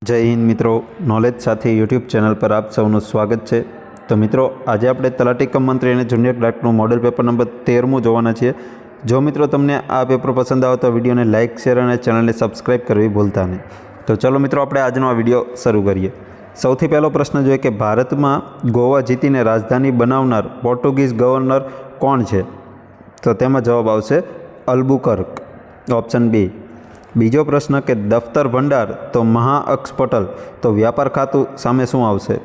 જય હિન્દ મિત્રો, નોલેજ સાથે યુટ્યુબ ચેનલ પર આપ સૌનું સ્વાગત છે। તો મિત્રો, આજે આપણે તલાટી કમ મંત્રી અને જુનિયર ક્લાર્કનું મોડેલ પેપર નંબર 13મું જોવાના છીએ। જો મિત્રો તમને આ પેપર પસંદ આવે તો વિડીયોને લાઇક, શેર અને ચેનલને સબસ્ક્રાઈબ કરવી ભૂલતા નહીં। તો ચલો મિત્રો, આપણે આજનો આ વિડીયો શરૂ કરીએ। સૌથી પહેલો પ્રશ્ન જોઈએ કે ભારતમાં ગોવા જીતીને રાજધાની બનાવનાર પોર્ટુગીઝ ગવર્નર કોણ છે? તો તેમાં જવાબ આવશે અલ્બુકર્ક, ઓપ્શન બી। બીજો પ્રશ્ન કે દફતર ભંડાર તો મહાઅક્ષપટલ તો વ્યાપાર ખાતું સામે શું આવશે?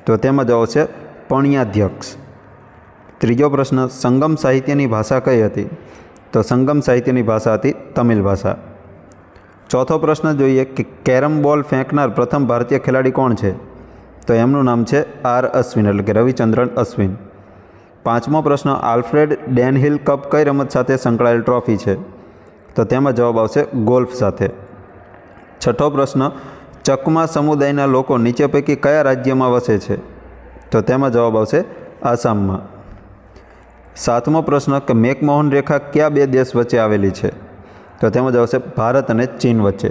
તો તેમાં જવાબ છે પણ્યાધ્યક્ષ। ત્રીજો પ્રશ્ન સંગમ સાહિત્યની ભાષા કઈ હતી? તો સંગમ સાહિત્યની ભાષા હતી તમિલ ભાષા। ચોથો પ્રશ્ન જોઈએ કે કેરમ બોલ ફેંકનાર પ્રથમ ભારતીય ખેલાડી કોણ છે? તો એમનું નામ છે આર અશ્વિન, એટલે કે રવિચંદ્રન અશ્વિન। પાંચમો પ્રશ્ન આલ્ફ્રેડ ડેનહિલ કપ કઈ રમત સાથે સંકળાયેલ ટ્રોફી છે? તો તેમાં જવાબ આવશે ગોલ્ફ સાથે। છઠ્ઠો પ્રશ્ન ચકમા સમુદાયના લોકો નીચે પૈકી કયા રાજ્યમાં વસે છે? તો તેમાં જવાબ આવશે આસામમાં। સાતમો પ્રશ્ન કે મેકમોહન રેખા કયા બે દેશ વચ્ચે આવેલી છે? તો તેમાં જવાબ આવશે ભારત અને ચીન વચ્ચે।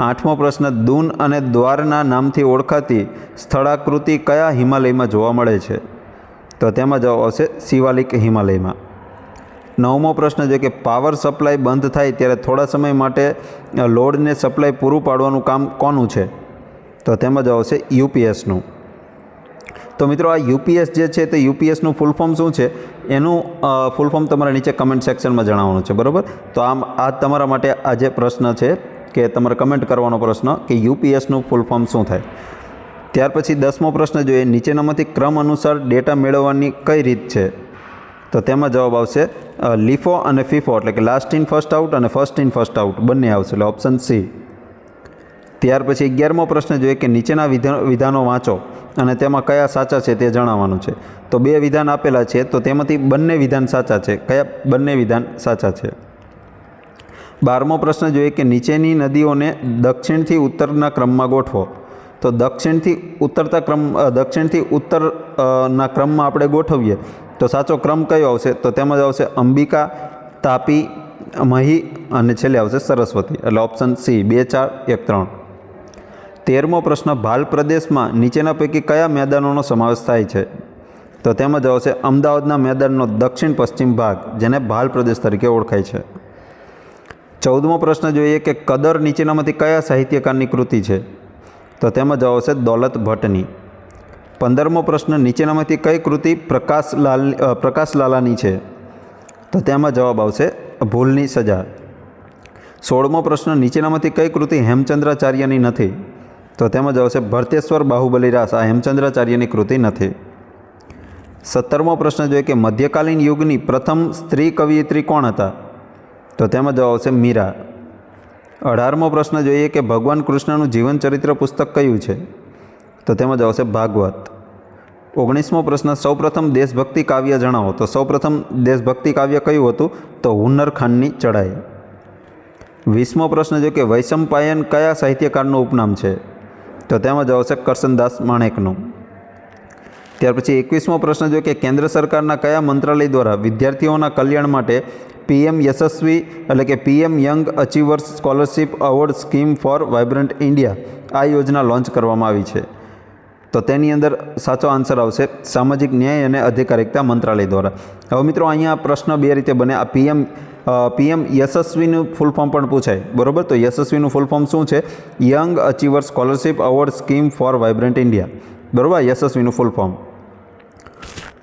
આઠમો પ્રશ્ન દૂન અને દ્વારના નામથી ઓળખાતી સ્થળાકૃતિ કયા હિમાલયમાં જોવા મળે છે? તો તેમાં જવાબ આવશે શિવાલિક હિમાલયમાં। નવમો પ્રશ્ન છે કે પાવર સપ્લાય બંધ થાય ત્યારે થોડા સમય માટે લોડને સપ્લાય પૂરું પાડવાનું કામ કોનું છે? તો તેમાં જવાબ આવશે યુપીએસનું। તો મિત્રો, આ યુપીએસ જે છે તે યુપીએસનું ફૂલ ફોર્મ શું છે એનું ફૂલ ફોર્મ તમારે નીચે કમેન્ટ સેક્શનમાં જણાવવાનું છે, બરાબર? તો આ તમારા માટે આ જે પ્રશ્ન છે કે તમારે કમેન્ટ કરવાનો પ્રશ્ન કે યુપીએસનું ફૂલ ફોર્મ શું થાય। ત્યાર પછી 10મો પ્રશ્ન જોઈએ નીચેનામાંથી ક્રમ અનુસાર ડેટા મેળવવાની કઈ રીત છે? તો તેમાં જવાબ આવશે લીફો અને ફીફો, એટલે કે લાસ્ટ ઇન ફર્સ્ટ આઉટ અને ફર્સ્ટ ઇન ફર્સ્ટ આઉટ બંને આવશે, એટલે ઓપ્શન સી। ત્યાર પછી 11મો પ્રશ્ન જોઈએ કે નીચેના વિધાનો વાંચો અને તેમાં કયા સાચા છે તે જણાવવાનું છે। તો બે વિધાન આપેલા છે, તો તેમાંથી બંને વિધાન સાચા છે। કયા બંને વિધાન સાચા છે? 12મો પ્રશ્ન જોઈએ કે નીચેની નદીઓને દક્ષિણથી ઉત્તરના ક્રમમાં ગોઠવો। તો દક્ષિણથી ઉત્તરના ક્રમમાં આપણે ગોઠવીએ તો સાચો ક્રમ કયો આવશે? તો તેમાં જ આવશે અંબિકા, તાપી, મહી અને છેલ્લે આવશે સરસ્વતી, એટલે ઓપ્શન સી 2, 4, 1, 3। 13મો પ્રશ્ન ભાલ પ્રદેશમાં નીચેના પૈકી કયા મેદાનોનો સમાવેશ થાય છે? તો તેમાં જ આવશે અમદાવાદના મેદાનનો દક્ષિણ પશ્ચિમ ભાગ, જેને ભાલ પ્રદેશ તરીકે ઓળખાય છે। 14મો પ્રશ્ન જોઈએ કે કદર નીચેનામાંથી કયા સાહિત્યકારની કૃતિ છે? તો તેમાં જવાબ આવશે દૌલત ભટ્ટની। 15મો પ્રશ્ન નીચેનામાંથી કઈ કૃતિ પ્રકાશલાલાની છે? તો તેમાં જવાબ આવશે ભૂલની સજા। 16મો પ્રશ્ન નીચેનામાંથી કઈ કૃતિ હેમચંદ્રાચાર્યની નથી? તો તેમાં જવાબ આવશે ભરતેશ્વર બાહુબલી રાસ આ હેમચંદ્રાચાર્યની કૃતિ નથી। 17મો પ્રશ્ન જોઈએ કે મધ્યકાલીન યુગની પ્રથમ સ્ત્રી કવિયત્રી કોણ હતા? તો તેમાં જવાબ આવશે મીરા। 18મો પ્રશ્ન જોઈએ કે ભગવાન કૃષ્ણનું જીવન ચરિત્ર પુસ્તક કયું છે? તો તેમાં જવાબ આવશે ભાગવત। 19મો પ્રશ્ન સૌપ્રથમ દેશભક્તિ કાવ્ય જણાવો। તો સૌપ્રથમ દેશભક્તિ કાવ્ય કયું હતું? તો હુન્નર ખાનની ચઢાઈ। 20મો પ્રશ્ન જોઈએ કે વૈશંપાયન કયા સાહિત્યકારનું ઉપનામ છે? તો તેમાં જવાબ આવશે કરસનદાસ માણેકનું। ત્યાર પછી 21મો પ્રશ્ન જોઈએ કે કેન્દ્ર સરકારના કયા મંત્રાલય દ્વારા વિદ્યાર્થીઓના કલ્યાણ માટે પીએમ યશસ્વી એટલે કે PM young achievers scholarship award scheme for vibrant India આ યોજના લોન્ચ કરવામાં આવી છે? તો તેની અંદર સાચો આન્સર આવશે સામાજિક ન્યાય અને અધિકારિતા મંત્રાલય દ્વારા। હવે મિત્રો, અહીંયા પ્રશ્ન બે રીતે બને। આ પીએમ યશસ્વીનું ફૂલ ફોર્મ પણ પૂછાય, બરાબર? તો યશસ્વીનું ફૂલ ફોર્મ શું છે? Young achievers scholarship award scheme for vibrant India, બરાબર? યશસ્વીનું ફૂલ ફોર્મ।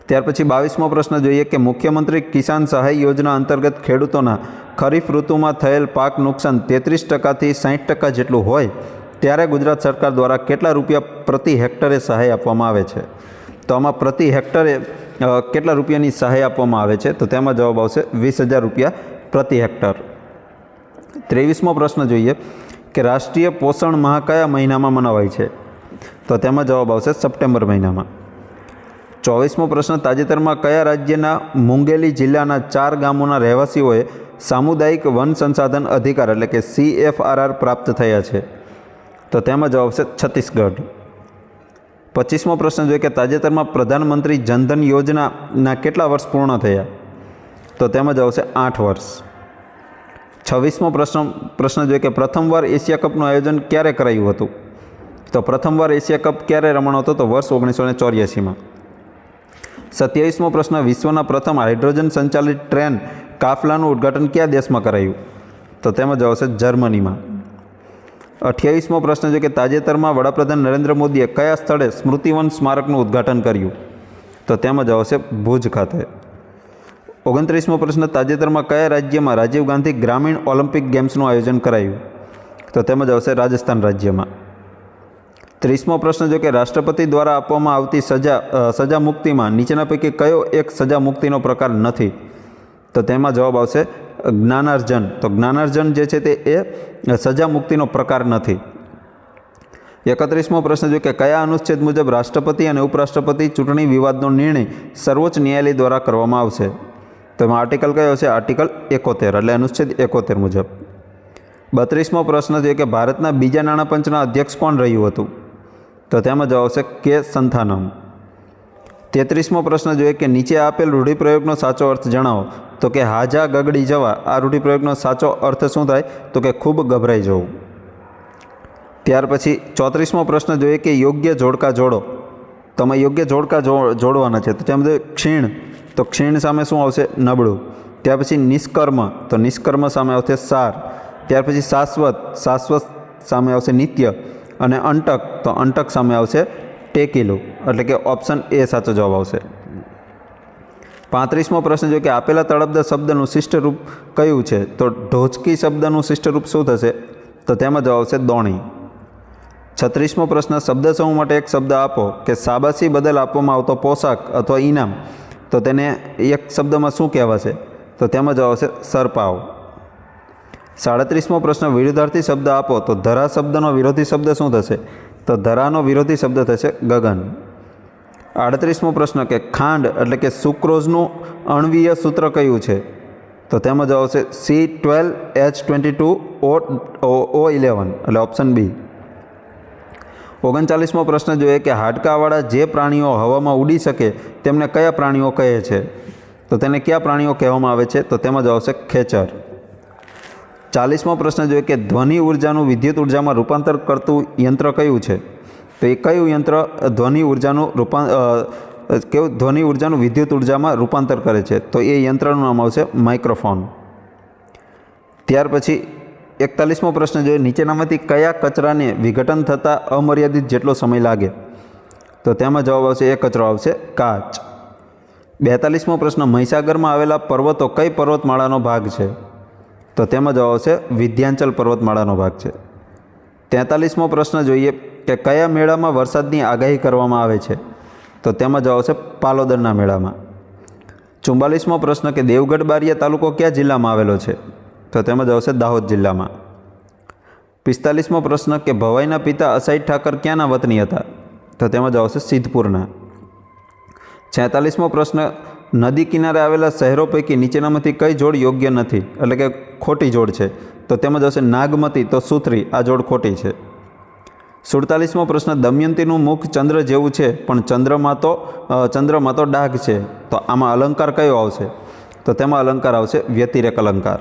ત્યાર પછી 22મો પ્રશ્ન જોઈએ કે મુખ્યમંત્રી કિસાન સહાય યોજના અંતર્ગત ખેડૂતોના ખરીફ ઋતુમાં થયેલ પાક નુકસાન 33%થી 60% જેટલું હોય ત્યારે ગુજરાત સરકાર દ્વારા કેટલા રૂપિયા પ્રતિ હેક્ટરે સહાય આપવામાં આવે છે? તો આમાં પ્રતિ હેક્ટરે કેટલા રૂપિયાની સહાય આપવામાં આવે છે? તો તેમાં જવાબ આવશે 20,000 રૂપિયા પ્રતિ હેક્ટર। 23મો પ્રશ્ન જોઈએ કે રાષ્ટ્રીય પોષણ માહ કયા મહિનામાં મનાવાય છે? તો તેમાં જવાબ આવશે સપ્ટેમ્બર મહિનામાં। 24મો પ્રશ્ન તાજેતરમાં કયા રાજ્યના મુંગેલી જિલ્લાના 4 ગામોના રહેવાસીઓએ સામુદાયિક વન સંસાધન અધિકાર એટલે કે CFRR પ્રાપ્ત થયા છે? તો તેમાં જવાબ આવશે છત્તીસગઢ। 25મો પ્રશ્ન જોઈએ કે તાજેતરમાં પ્રધાનમંત્રી જનધન યોજનાના કેટલા વર્ષ પૂર્ણ થયા? તો તેમાં જવાબ આવશે 8 વર્ષ। 26મો પ્રશ્ન જોઈએ કે પ્રથમવાર એશિયા કપનું આયોજન ક્યારે કરાયું હતું? તો પ્રથમવાર એશિયા કપ ક્યારે રમાણો હતો? તો વર્ષ 1984માં. 27મો પ્રશ્ન, વિશ્વના પ્રથમ હાઇડ્રોજન સંચાલિત ટ્રેન કાફલાનું ઉદ્ઘાટન કયા દેશમાં કરાયું? તો તેમાં જવાબ આવશે જર્મનીમાં. 28મો પ્રશ્ન છે કે તાજેતરમાં વડાપ્રધાન નરેન્દ્ર મોદીએ કયા સ્થળે સ્મૃતિવન સ્મારકનું ઉદ્ઘાટન કર્યું? તો તેમાં જવાબ આવશે ભુજ ખાતે. 29મો પ્રશ્ન, તાજેતરમાં કયા રાજ્યમાં રાજીવ ગાંધી ગ્રામીણ ઓલિમ્પિક ગેમ્સનું આયોજન કરાયું? તો તેમાં જવાબ આવશે રાજસ્થાન રાજ્યમાં. 30મો પ્રશ્ન છે કે રાષ્ટ્રપતિ દ્વારા આપવામાં આવતી સજા મુક્તિમાં નીચેના પૈકી કયો એક સજા મુક્તિનો પ્રકાર નથી? તો તેમાં જવાબ આવશે જ્ઞાનાર્જન. તો જ્ઞાનાર્જન જે છે તે એ સજા મુક્તિનો પ્રકાર નથી. 31મો પ્રશ્ન છે કે કયા અનુચ્છેદ મુજબ રાષ્ટ્રપતિ અને ઉપરાષ્ટ્રપતિ ચૂંટણી વિવાદનો નિર્ણય સર્વોચ્ચ ન્યાયાલય દ્વારા કરવામાં આવશે? તો એમાં આર્ટિકલ કયો હશે? આર્ટિકલ 71, એટલે અનુચ્છેદ 71 મુજબ. 32મો પ્રશ્ન છે કે ભારતના બીજા નાણાપંચના અધ્યક્ષ કોણ રહ્યું હતું? તો તેમાં જવાબ આવશે કે સંથાનમ. 33મો પ્રશ્ન જોઈએ કે નીચે આપેલ રૂઢિપ્રયોગનો સાચો અર્થ જણાવો. તો કે હાજા ગગડી જવા, આ રૂઢિપ્રયોગનો સાચો અર્થ શું થાય? તો કે ખૂબ ગભરાઈ જવું. ત્યાર પછી 34મો પ્રશ્ન જોઈએ કે યોગ્ય જોડકા જોડો. તો અમે યોગ્ય જોડકા જોડવાના છે. તો તેમ ક્ષીણ, તો ક્ષીણ સામે શું આવશે? નબળું. ત્યાર પછી નિષ્કર્મ, તો નિષ્કર્મ સામે આવશે સાર. ત્યાર પછી શાશ્વત, શાશ્વત સામે આવશે નિત્ય. અને અંટક, તો અંટક સામે આવશે ટેકીલું. એટલે કે ઓપ્શન એ સાચો જવાબ આવશે. 35મો પ્રશ્ન જો કે આપેલા તળપદા શબ્દનું શિષ્ટ રૂપ કયું છે? તો ઢોચકી શબ્દનું શિષ્ટ રૂપ શું થશે? તો તેમાં જવાબ આવશે દોણી. 36મો પ્રશ્ન, શબ્દ સમૂહ માટે એક શબ્દ આપો કે શાબાશી બદલ આપવામાં આવતો પોશાક અથવા ઇનામ, તો તેને એક શબ્દમાં શું કહેવાશે? તો તેમાં જવાબ આવશે સરપાવ. 37મો પ્રશ્ન, વિરુદ્ધાર્થી શબ્દ આપો તો ધરા શબ્દનો વિરોધી શબ્દ શું થશે? તો ધરાનો વિરોધી શબ્દ થશે ગગન. 38મો પ્રશ્ન કે ખાંડ એટલે કે સુક્રોઝનું અણવીય સૂત્ર કયું છે? તો તેમાં જવાબ આવશે C12H22O11, એટલે ઓપ્શન બી. 39મો પ્રશ્ન જોઈએ કે હાડકાવાળા જે પ્રાણીઓ હવામાં ઉડી શકે તેમને કયા પ્રાણીઓ કહે છે? તો તેને કયા પ્રાણીઓ કહેવામાં આવે છે? તો તેમાં જવાબ આવશે ખેચર. 40મો પ્રશ્ન જોઈએ કે ધ્વનિ ઉર્જાનું વિદ્યુત ઉર્જામાં રૂપાંતર કરતું યંત્ર કયું છે? તો એ કયું યંત્ર ધ્વનિ ઉર્જાનું વિદ્યુત ઉર્જામાં રૂપાંતર કરે છે? તો એ યંત્રનું નામ આવશે માઇક્રોફોન. ત્યાર પછી 41મો પ્રશ્ન જોઈએ નીચેનામાંથી કયા કચરાને વિઘટન થતાં અમર્યાદિત જેટલો સમય લાગે? તો તેમાં જવાબ આવશે એ કચરો આવશે કાચ. 42મો પ્રશ્ન, મહીસાગરમાં આવેલા પર્વતો કઈ પર્વતમાળાનો ભાગ છે? તો તેમાં જવાબ આવશે વિંધ્યાચલ પર્વતમાળાનો ભાગ છે. 43મો પ્રશ્ન જોઈએ કે કયા મેળામાં વરસાદની આગાહી કરવામાં આવે છે? તો તેમાં જવાબ આવશે પાલોદરના મેળામાં. 44મો પ્રશ્ન કે દેવગઢ બારિયા તાલુકો કયા જિલ્લામાં આવેલો છે? તો તેમાં જવાબ આવશે દાહોદ જિલ્લામાં. 45મો પ્રશ્ન કે ભવાઈના પિતા અસાઈદ ઠાકર ક્યાંના વતની હતા? તો તેમાં જવાબ આવશે સિદ્ધપુરના. 46મો પ્રશ્ન, નદી કિનારે આવેલા શહેરો પૈકી નીચેનામાંથી કઈ જોડ યોગ્ય નથી, એટલે કે ખોટી જોડ છે? તો તેમાં જશે નાગમતી, તો સુથરી, આ જોડ ખોટી છે. 47મો પ્રશ્ન, દમયંતીનું મુખ ચંદ્ર જેવું છે પણ ચંદ્રમાં તો ડાઘ છે, તો આમાં અલંકાર કયો આવશે? તો તેમાં અલંકાર આવશે વ્યતિરેક અલંકાર.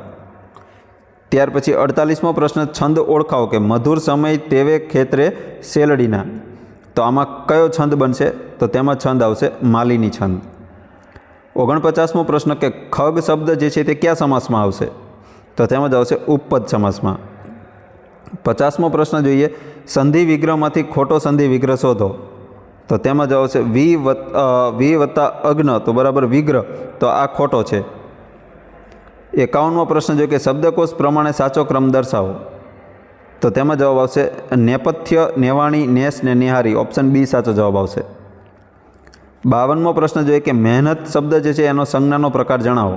ત્યાર પછી 48મો પ્રશ્ન, છંદ ઓળખાવો કે મધુર સમય તેવે ખેતરે શેલડીના, તો આમાં કયો છંદ બનશે? તો તેમાં છંદ આવશે માલિની છંદ. 49મો પ્રશ્ન કે ખગ શબ્દ જે છે તે કયા સમાસમાં આવશે? તો તેમાં જ આવશે ઉપપદ સમાસમાં. 50મો પ્રશ્ન જોઈએ સંધિ વિગ્રહમાંથી ખોટો સંધિ વિગ્રહ શોધો, તો તેમાં જ આવશે વી વત્તા અગ્ન, તો બરાબર વિગ્રહ, તો આ ખોટો છે. 51મો પ્રશ્ન જોઈએ કે શબ્દકોશ પ્રમાણે સાચો ક્રમ દર્શાવો, તો તેમાં જવાબ આવશે નેપથ્ય, નેવાણી, નેસ ને નિહારી, ઓપ્શન બી સાચો જવાબ આવશે. 52મો પ્રશ્ન જોઈએ કે મહેનત શબ્દ જે છે એનો સંજ્ઞાનો પ્રકાર જણાવો,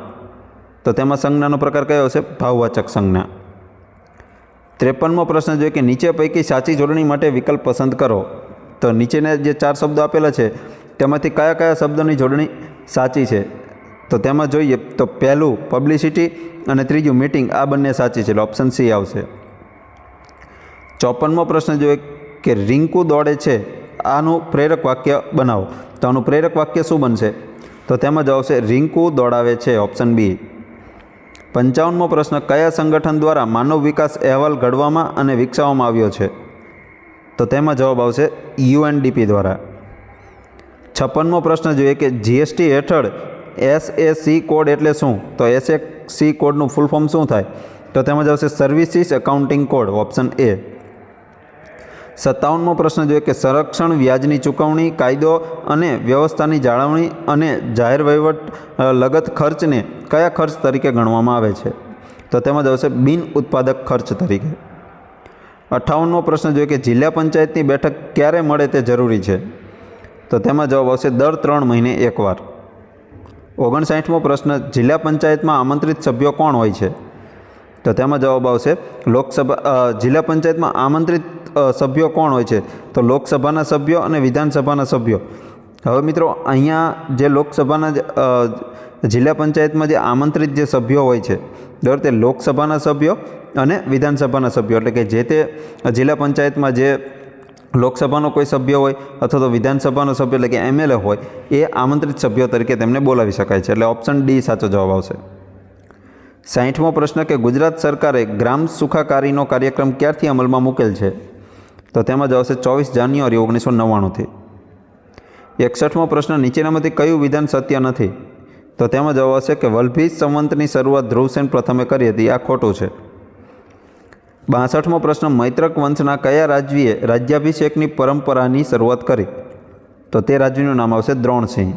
તો તેમાં સંજ્ઞાનો પ્રકાર કયો હશે? ભાવવાચક સંજ્ઞા. 53મો પ્રશ્ન જોઈએ કે નીચે પૈકી સાચી જોડણી માટે વિકલ્પ પસંદ કરો, તો નીચેના જે 4 શબ્દો આપેલા છે તેમાંથી કયા કયા શબ્દોની જોડણી સાચી છે? તો તેમાં જોઈએ તો પહેલું પબ્લિસિટી અને ત્રીજું મીટિંગ, આ બંને સાચી છે, એટલે ઓપ્શન સી આવશે. 54મો પ્રશ્ન જોઈએ કે રિંકુ દોડે છે, આનું પ્રેરક વાક્ય બનાવો, તો આનું પ્રેરક વાક્ય શું બનશે? તો તેમાં જ આવશે રિંકુ દોડાવે છે, ઓપ્શન બી. 55મો પ્રશ્ન કયા સંગઠન દ્વારા માનવ વિકાસ અહેવાલ ઘડવામાં અને વિકસાવવામાં આવ્યો છે? તો તેમાં જવાબ આવશે UNDP દ્વારા. 56મો પ્રશ્ન જોઈએ કે GST હેઠળ SAC કોડ એટલે શું? તો SAC કોડનું ફૂલ ફોર્મ શું થાય? તો તેમાં જ આવશે services accounting code, option A. 57મો પ્રશ્ન જોઈએ કે સંરક્ષણ વ્યાજની ચૂકવણી, કાયદો અને વ્યવસ્થાની જાળવણી અને જાહેર વહીવટ લગત ખર્ચને કયા ખર્ચ તરીકે ગણવામાં આવે છે? તો તેમાં જ આવશે બિન ઉત્પાદક ખર્ચ તરીકે. 58મો પ્રશ્ન જોઈએ કે જિલ્લા પંચાયતની બેઠક ક્યારે મળે તે જરૂરી છે? તો તેમાં જવાબ આવશે દર 3 મહિને એકવાર. 59મો પ્રશ્ન જિલ્લા પંચાયતમાં આમંત્રિત સભ્યો કોણ હોય છે? તો તેમાં જવાબ આવશે જિલ્લા પંચાયતમાં આમંત્રિત સભ્યો કોણ હોય છે? તો લોકસભાના સભ્યો અને વિધાનસભાના સભ્યો. હવે મિત્રો અહીંયા જે લોકસભાના જિલ્લા પંચાયતમાં જે આમંત્રિત જે સભ્યો હોય છે દર તે લોકસભાના સભ્યો અને વિધાનસભાના સભ્યો, એટલે કે જે તે જિલ્લા પંચાયતમાં જે લોકસભાનો કોઈ સભ્ય હોય અથવા તો વિધાનસભાનો સભ્ય એટલે કે MLA હોય એ આમંત્રિત સભ્યો તરીકે તેમને બોલાવી શકાય છે. એટલે ઓપ્શન D સાચો જવાબ આવશે. 60મો પ્રશ્ન કે ગુજરાત સરકારે ગ્રામ સુખાકારીનો કાર્યક્રમ ક્યારથી અમલમાં મૂકેલ છે? તો તેમાં જ આવશે 24 જાન્યુઆરી 1999થી. 61મો પ્રશ્ન નીચેનામાંથી કયું વિધાન સત્ય નથી? તો તેમાં જવાબ આવશે કે વલ્લભી સંવંતની શરૂઆત ધ્રુવસેન પ્રથમે કરી હતી, આ ખોટું છે. 62મો પ્રશ્ન મૈત્રક વંશના કયા રાજવીએ રાજ્યાભિષેકની પરંપરાની શરૂઆત કરી? તો તે રાજવીનું નામ આવશે દ્રોણસિંહ.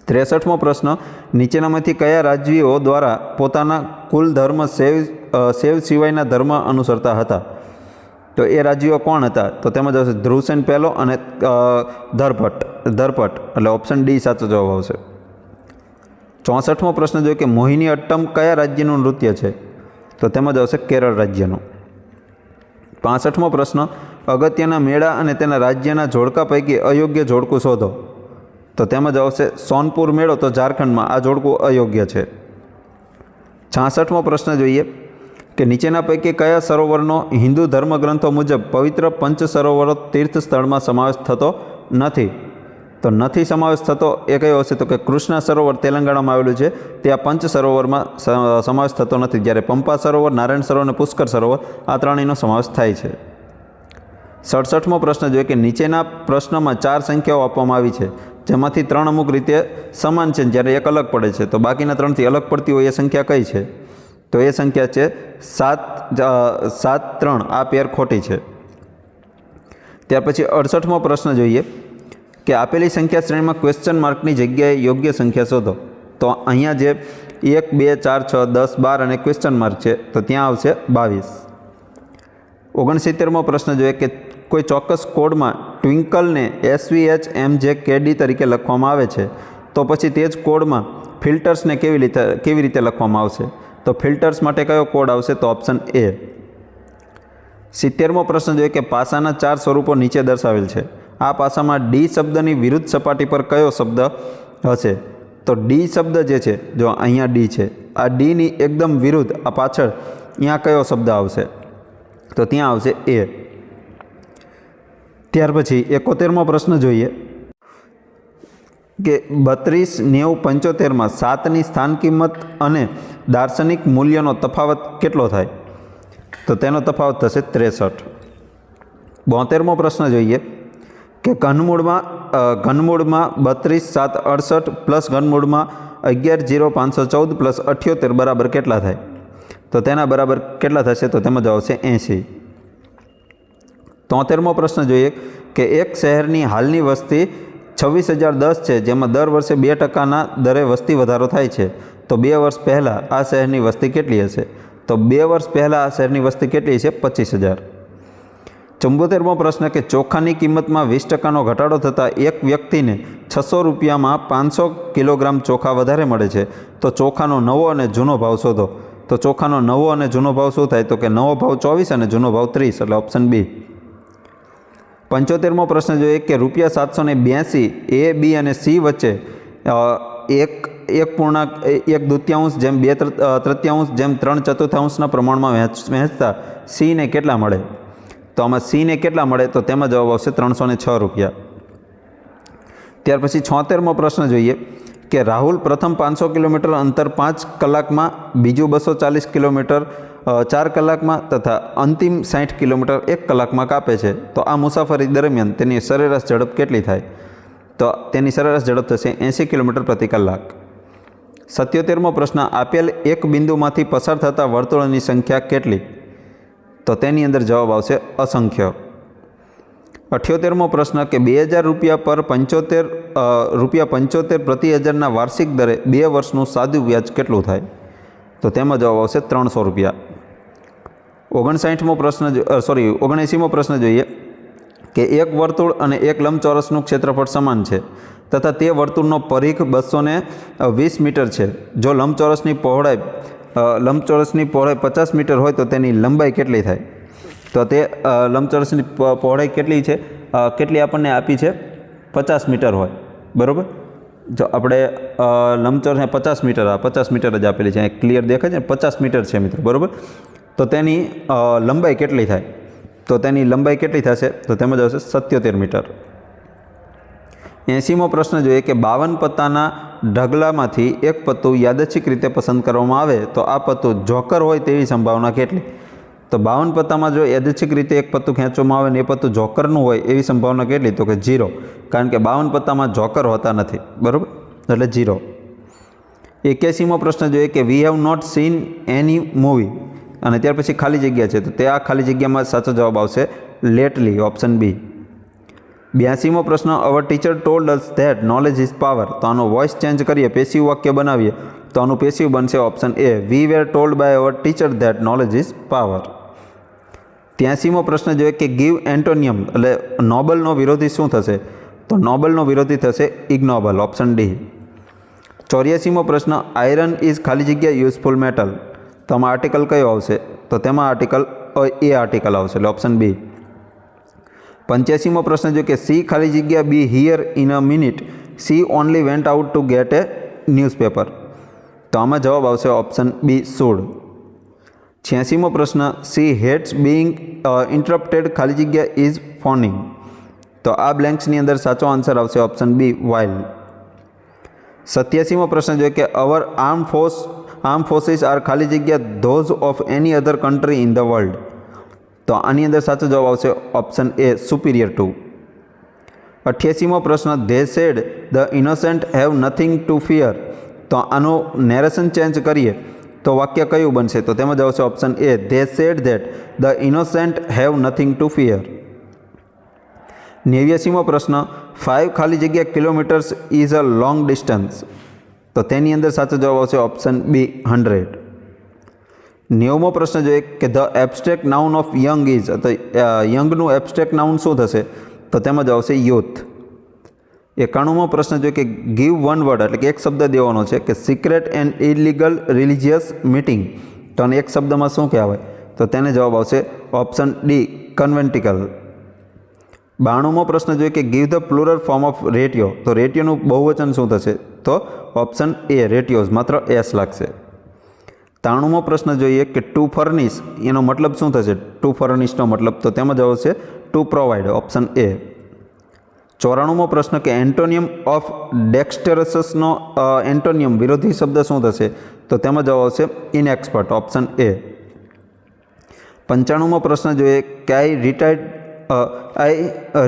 63મો પ્રશ્ન નીચેનામાંથી કયા રાજવીઓ દ્વારા પોતાના કુલ ધર્મ શૈવ સિવાયના ધર્મ અનુસરતા હતા? તો એ રાજવીઓ કોણ હતા? તો તેમાં આવશે ધ્રુવસેન પહેલો અને ધરપટ, એટલે ઓપ્શન D સાચો જવાબ આવશે. 64મો પ્રશ્ન જોઈએ કે મોહિની અટ્ટમ કયા રાજ્યનું નૃત્ય છે? તો તેમાં જ આવશે કેરળ રાજ્યનું. 65મો પ્રશ્ન અગત્યના મેળા અને તેના રાજ્યના જોડકા પૈકી અયોગ્ય જોડકું શોધો. તો તેમાં જ આવશે સોનપુર મેળો, તો ઝારખંડમાં આ જોડકું અયોગ્ય છે. 66મો પ્રશ્ન જોઈએ કે નીચેના પૈકી કયા સરોવરનો હિન્દુ ધર્મગ્રંથો મુજબ પવિત્ર પંચ સરોવરો તીર્થ સ્થળમાં સમાવેશ થતો નથી? તો નથી સમાવેશ થતો એ કયો હશે? તો કે કૃષ્ણા સરોવર તેલંગાણામાં આવેલું છે, ત્યાં પંચ સરોવરમાં સમાવેશ થતો નથી, જ્યારે પંપા સરોવર, નારાયણ સરોવર અને પુષ્કર સરોવર આ ત્રણેયનો સમાવેશ થાય છે. 67મો પ્રશ્ન જોઈએ કે નીચેના પ્રશ્નમાં 4 સંખ્યાઓ આપવામાં આવી છે, જેમાંથી 3 અમુક રીતે સમાન છે જ્યારે એક અલગ પડે છે, તો બાકીના 3થી અલગ પડતી હોય એ સંખ્યા કઈ છે? તો એ સંખ્યા છે 7, 3. આ પેર ખોટી છે. ત્યાર પછી 68મો પ્રશ્ન જોઈએ કે આપેલી સંખ્યા શ્રેણીમાં ક્વેશ્ચન માર્કની જગ્યાએ યોગ્ય સંખ્યા શોધો. તો અહીંયા જે 1, 2, 4, 6, 10, 12 અને ક્વેશ્ચન માર્ક છે, તો ત્યાં આવશે 22. 69મો પ્રશ્ન જોઈએ કે કોઈ ચોક્કસ કોડમાં ટ્વિંકલને SVHMJKD તરીકે લખવામાં આવે છે, તો પછી તે જ કોડમાં ફિલ્ટર્સને કેવી રીતે લખવામાં આવશે? તો ફિલ્ટર્સ માટે કયો કોડ આવશે? તો ઓપ્શન A. 70મો પ્રશ્ન જોઈએ કે પાસાના 4 સ્વરૂપો નીચે દર્શાવેલ છે. આ પાસામાં D શબ્દની વિરુદ્ધ સપાટી પર કયો શબ્દ હશે? તો D શબ્દ જે છે, જો અહીંયા D છે, આ Dની એકદમ વિરુદ્ધ આ પાછળ અહીંયા કયો શબ્દ આવશે? તો ત્યાં આવશે A. ત્યાર પછી 71મો પ્રશ્ન જોઈએ કે 32, 90, 75માં 7ની સ્થાન કિંમત અને દાર્શનિક મૂલ્યનો તફાવત કેટલો થાય? તો તેનો તફાવત થશે 63. 72મો પ્રશ્ન જોઈએ કે ઘનમૂળમાં 32, 7, 68 પ્લસ ઘનમૂળમાં 11, 0, 514 પ્લસ 78 બરાબર કેટલા થાય? તો તેના બરાબર કેટલા થશે? તો તેમાં જ આવશે 80. 73મો પ્રશ્ન જોઈએ કે એક શહેરની હાલની વસ્તી 26,010 છે, જેમાં દર વર્ષે 2%ના દરે વસ્તી વધારો થાય છે, તો 2 વર્ષ પહેલાં આ શહેરની વસ્તી કેટલી હશે? તો 2 વર્ષ પહેલાં આ શહેરની વસ્તી કેટલી છે? 25,000. 74મો પ્રશ્ન કે ચોખાની કિંમતમાં 20%નો ઘટાડો થતાં એક વ્યક્તિને 600 રૂપિયામાં 500 કિલોગ્રામ ચોખા વધારે મળે છે, તો ચોખાનો નવો અને જૂનો ભાવ શોધો. તો ચોખાનો નવો અને જૂનો ભાવ શું થાય? તો કે નવો ભાવ 24 અને જૂનો ભાવ 30, એટલે ઓપ્શન B. 75મો પ્રશ્ન જોઈએ કે ₹782 A, B અને C વચ્ચે 1/1 જેમ 2/3 જેમ 3/4 પ્રમાણમાં વહેંચતા Cને કેટલા મળે? તો આમાં Cને કેટલા મળે? તો તેમાં જવાબ આવશે 306 રૂપિયા. ત્યાર પછી 76મો પ્રશ્ન જોઈએ કે રાહુલ પ્રથમ 500 કિલોમીટર અંતર 5 કલાકમાં, બીજું 240 કિલોમીટર 4 કલાકમાં તથા અંતિમ 60 કિલોમીટર 1 કલાકમાં કાપે છે તો આ મુસાફરી દરમિયાન તેની સરેરાશ ઝડપ કેટલી થાય? તો તેની સરેરાશ ઝડપ થશે 80 કિલોમીટર પ્રતિ કલાક. 77મો પ્રશ્ન, આપેલ એક બિંદુમાંથી પસાર થતા વર્તુળોની સંખ્યા કેટલી? તો તેની અંદર જવાબ આવશે અસંખ્ય. 78મો પ્રશ્ન કે 2000 રૂપિયા પર 75 પ્રતિ હજારના વાર્ષિક દરે 2 વર્ષનું સાદું વ્યાજ કેટલું થાય? તો તેમાં જવાબ આવશે 300 રૂપિયા. 79મો પ્રશ્ન જોઈએ કે એક વર્તુળ અને એક લંબચોરસનું ક્ષેત્રફળ સમાન છે તથા તે વર્તુળનો પરિઘ 220 મીટર છે. જો લંબચોરસની પહોળાઈ 50 મીટર હોય તો તેની લંબાઈ કેટલી થાય? તો તે લંબચોરસની પહોળાઈ કેટલી છે, કેટલી આપણને આપી છે? 50 મીટર હોય, બરાબર. જો આપણે લંબચોરસને 50 મીટર જ આપેલી છે, ક્લિયર દેખાય છે, 50 મીટર છે મિત્રો, બરાબર. તો તેની લંબાઈ કેટલી થાય? તો તેની લંબાઈ કેટલી થશે? તો તેમાં જ આવશે 77 મીટર. 80મો પ્રશ્ન જોઈએ કે 52 પત્તાના ઢગલામાંથી એક પત્તું યાદચ્છિક રીતે પસંદ કરવામાં આવે તો આ પત્તું જોકર હોય તેવી સંભાવના કેટલી? તો 52 પત્તામાં જો યાદચ્છિક રીતે એક પત્તું ખેંચવામાં આવે ને એ પત્તું જોકરનું હોય એવી સંભાવના કેટલી? તો કે 0, કારણ કે 52 પત્તામાં જોકર હોતા નથી, બરાબર, એટલે 0. 81મો પ્રશ્ન જોઈએ કે we have not seen any movie, અને ત્યાર પછી ખાલી જગ્યા છે તો તે આ ખાલી જગ્યામાં સાચો જવાબ આવશે લેટલી, ઓપ્શન બી. 82મો પ્રશ્ન, our teacher told us that knowledge is power, તો આનો વોઇસ ચેન્જ કરીએ, પેસિવ વાક્ય બનાવીએ તો આનું પેસિવ બનશે option A, we were told by our teacher that knowledge is power. 83મો પ્રશ્ન જોઈએ કે ગીવ એન્ટોનિયમ, એટલે નોબલનો વિરોધી શું થશે? તો નોબલનો વિરોધી થશે ઇગ્નોબલ, ઓપ્શન ડી. 84મો પ્રશ્ન, આયરન ઇઝ ખાલી જગ્યા યુઝફુલ મેટલ, તો આમાં આર્ટિકલ કયો આવશે? તો તેમાં આર્ટિકલ આર્ટિકલ આવશે, એટલે ઓપ્શન બી. 85મો પ્રશ્ન જો કે સી ખાલી જગ્યા be here in a minute, she only went out to get a newspaper, તો આમાં જવાબ આવશે ઓપ્શન બી શુડ. 86મો પ્રશ્ન, સી હેટ્સ બિંગ ઇન્ટરપ્ટેડ ખાલી જગ્યા ઇઝ ફોનિંગ, તો આ બ્લેન્ક્સની અંદર સાચો આન્સર આવશે ઓપ્શન બી વાઇલ. 87મો પ્રશ્ન જોઈએ કે અવર આર્મ ફોર્સિસ આર ખાલી જગ્યા those of any other country in the world, તો આની અંદર સાચો જવાબ આવશે ઓપ્શન એ સુપિરિયર ટુ. 88મો પ્રશ્ન, they sad the innocent have nothing to fear, તો આનું નેરેશન ચેન્જ કરીએ તો વાક્ય કયું બનશે? તો તેમાં જ આવશે option A, they said that the innocent have nothing to fear. 89મો પ્રશ્ન, 5 ખાલી જગ્યા kilometres is a long distance, તો તેની અંદર સાચો જવાબ આવશે ઓપ્શન બી 100. 90મો પ્રશ્ન જોઈએ કે the abstract noun of young is, તો યંગનું એબ્સ્ટ્રેક્ટ નાઉન શું થશે? તો તેમાં જ આવશે યુથ. 91મો પ્રશ્ન જોઈએ કે ગીવ વન વર્ડ, એટલે કે એક શબ્દ દેવાનો છે કે secret and illegal religious meeting, તો આને એક શબ્દમાં શું કહેવાય? તો તેને જવાબ આવશે ઓપ્શન ડી કન્વેન્ટિકલ. 92મો પ્રશ્ન જોઈએ કે give the plural form of ratio, તો રેટિયોનું બહુવચન શું થશે? તો ઓપ્શન એ રેટિયોઝ, માત્ર એસ લાગશે. 93મો પ્રશ્ન જોઈએ કે ટુ ફર્નિશ એનો મતલબ શું થશે? ટુ ફર્નિશનો મતલબ, તો તેમાં જ આવશે ટુ પ્રોવાઈડ, ઓપ્શન એ. 94મો પ્રશ્ન કે એન્ટોનિયમ ઓફ ડેક્સ્ટરસનો એન્ટોનિયમ વિરોધી શબ્દ શું થશે? તો તેમાં જવાબ આવશે ઇનએક્સપર્ટ, ઓપ્શન એ. 95મો પ્રશ્ન જોઈએ કે I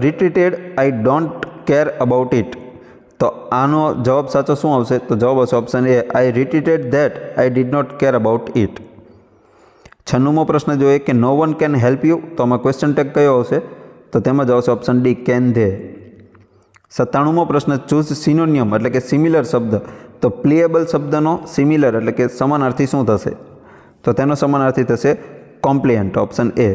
retreated I don't care about it, તો આનો જવાબ સાચો શું આવશે? તો જવાબ આવશે option A, I retreated that I did not care about it. 96મો પ્રશ્ન જોઈએ કે no one can help you, તો આમાં ક્વેશ્ચન ટેગ કયો આવશે? તો તેમાં જ આવશે ઓપ્શન ડી કેન ધે. 97મો પ્રશ્ન, ચૂઝ સિનોનિયમ, એટલે કે સિમિલર શબ્દ, તો પ્લીએબલ શબ્દનો સિમિલર એટલે કે સમાનાર્થી શું થશે? તો તેનો સમાનાર્થી થશે કોમ્પ્લિયન્ટ, ઓપ્શન એ.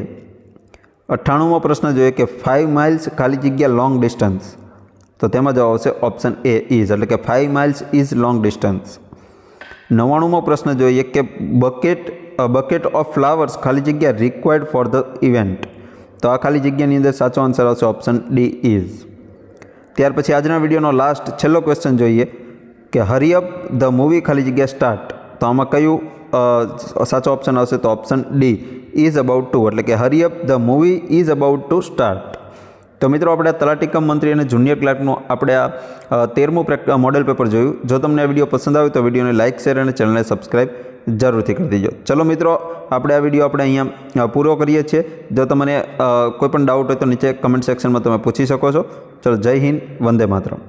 98મો પ્રશ્ન જોઈએ કે 5 માઇલ્સ ખાલી જગ્યા લોંગ ડિસ્ટન્સ, તો તેમાં જવાબ આવશે ઓપ્શન એ ઇઝ, એટલે કે 5 માઇલ્સ ઇઝ લોંગ ડિસ્ટન્સ. 99મો પ્રશ્ન જોઈએ કે બકેટ ઓફ ફ્લાવર્સ ખાલી જગ્યા રિક્વાયર્ડ ફોર ધ ઇવેન્ટ, તો આ ખાલી જગ્યાની અંદર સાચો આન્સર આવશે ઓપ્શન ડી ઇઝ. ત્યાર પછી આજના વિડીયોનો છેલ્લો ક્વેશ્ચન જોઈએ કે હરી અપ ધ મૂવી ખાલી જગ્યા સ્ટાર્ટ, તો આમાં કયું સાચો ઓપ્શન આવશે? તો option D is about to, એટલે કે hurry up the movie is about to start. તો મિત્રો આપણે તલાટી કમ મંત્રી અને જુનિયર ક્લાર્કનું આપણે આ 13મું મોડેલ પેપર જોયું. જો તમને આ વિડીયો પસંદ આવ્યો તો વિડીયોને લાઇક, શેર અને ચેનલને સબસ્ક્રાઈબ જરૂરથી કરી દેજો. ચલો મિત્રો, આપણે આ વિડીયો અહીંયા પૂરો કરીએ છીએ. જો તમને કોઈ પણ ડાઉટ હોય તો નીચે કમેન્ટ સેક્શનમાં તમે પૂછી શકો છો. ચલો, જય હિન્દ, વંદે માતરમ.